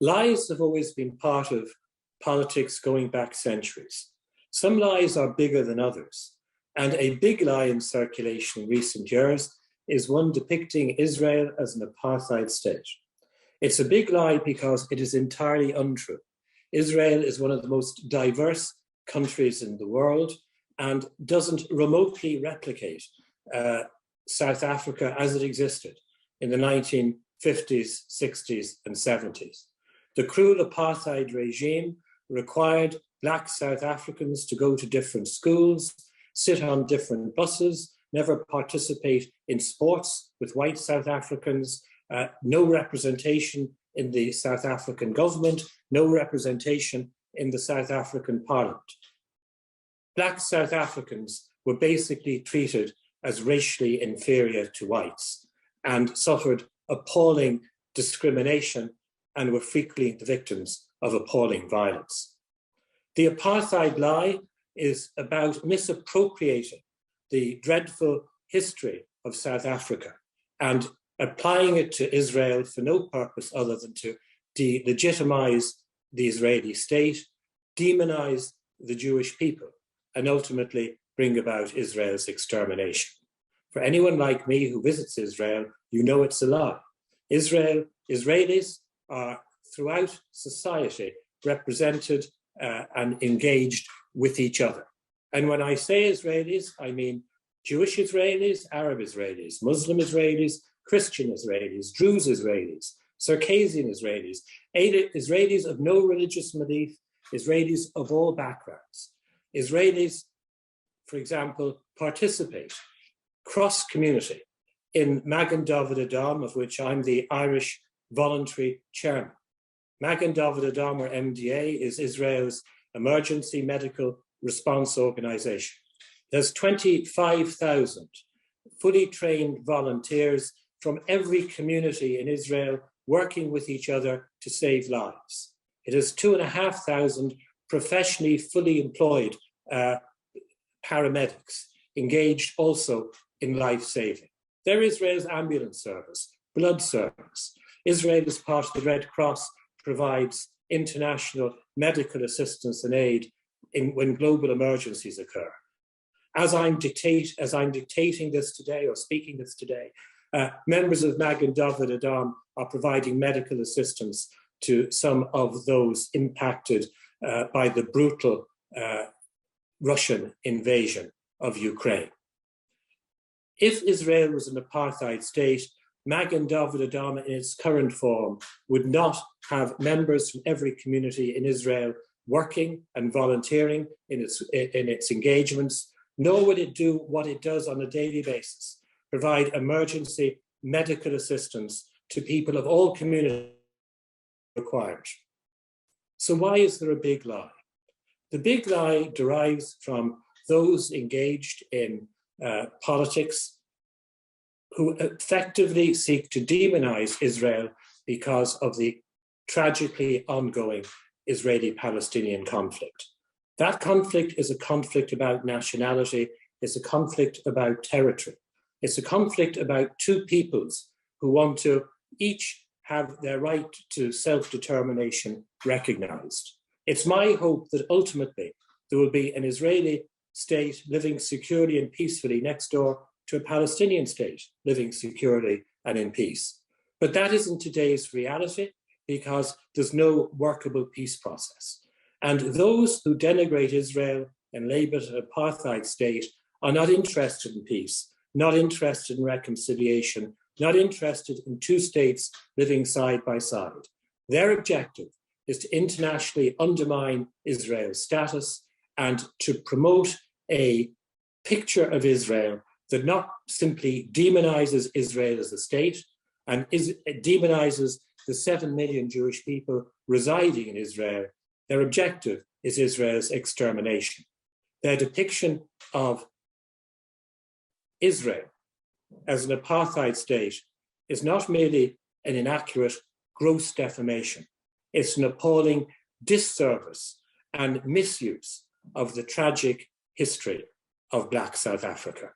Lies have always been part of politics going back centuries. Some lies are bigger than others, and a big lie in circulation in recent years is one depicting Israel as an apartheid state. It's a big lie because it is entirely untrue. Israel is one of the most diverse countries in the world and doesn't remotely replicate South Africa as it existed in the 1950s, 60s, and 70s. The cruel apartheid regime required Black South Africans to go to different schools, sit on different buses, never participate in sports with white South Africans, no representation in the South African government, no representation in the South African parliament. Black South Africans were basically treated as racially inferior to whites and suffered appalling discrimination and were frequently the victims of appalling violence. The apartheid lie is about misappropriating the dreadful history of South Africa and applying it to Israel for no purpose other than to delegitimize the Israeli state, demonize the Jewish people, and ultimately bring about Israel's extermination. For anyone like me who visits Israel, you know it's a lie. Israelis are throughout society represented and engaged with each other. And when I say Israelis, I mean Jewish Israelis, Arab Israelis, Muslim Israelis, Christian Israelis, Druze Israelis, Circassian Israelis, Israelis of no religious belief, Israelis of all backgrounds. Israelis, for example, participate cross-community in Magen David Adom, of which I'm the Irish voluntary chairman. Magen David Adom, or MDA, is Israel's emergency medical response organization. There's 25,000 fully trained volunteers from every community in Israel working with each other to save lives. It has 2,500 professionally fully employed paramedics engaged also in life-saving. They're Israel's ambulance service, blood service. Israel, as part of the Red Cross, provides international medical assistance and aid when global emergencies occur. As I'm dictating this today or speaking this today, members of Magen David Adom are providing medical assistance to some of those impacted by the brutal Russian invasion of Ukraine. If Israel was an apartheid state, Magen David Adom in its current form would not have members from every community in Israel working and volunteering in its engagements, nor would it do what it does on a daily basis, provide emergency medical assistance to people of all communities required. So why is there a big lie? The big lie derives from those engaged in politics who effectively seek to demonize Israel because of the tragically ongoing Israeli-Palestinian conflict. That conflict is a conflict about nationality, it's a conflict about territory. It's a conflict about two peoples who want to each have their right to self-determination recognized. It's my hope that ultimately there will be an Israeli state living securely and peacefully next door to a Palestinian state living securely and in peace. But that isn't today's reality because there's no workable peace process. And those who denigrate Israel and label it an apartheid state are not interested in peace, not interested in reconciliation, not interested in two states living side by side. Their objective is to internationally undermine Israel's status and to promote a picture of Israel that not simply demonizes Israel as a state and demonizes the 7 million Jewish people residing in Israel. Their objective is Israel's extermination. Their depiction of Israel as an apartheid state is not merely an inaccurate, gross defamation. It's an appalling disservice and misuse of the tragic history of Black South Africa.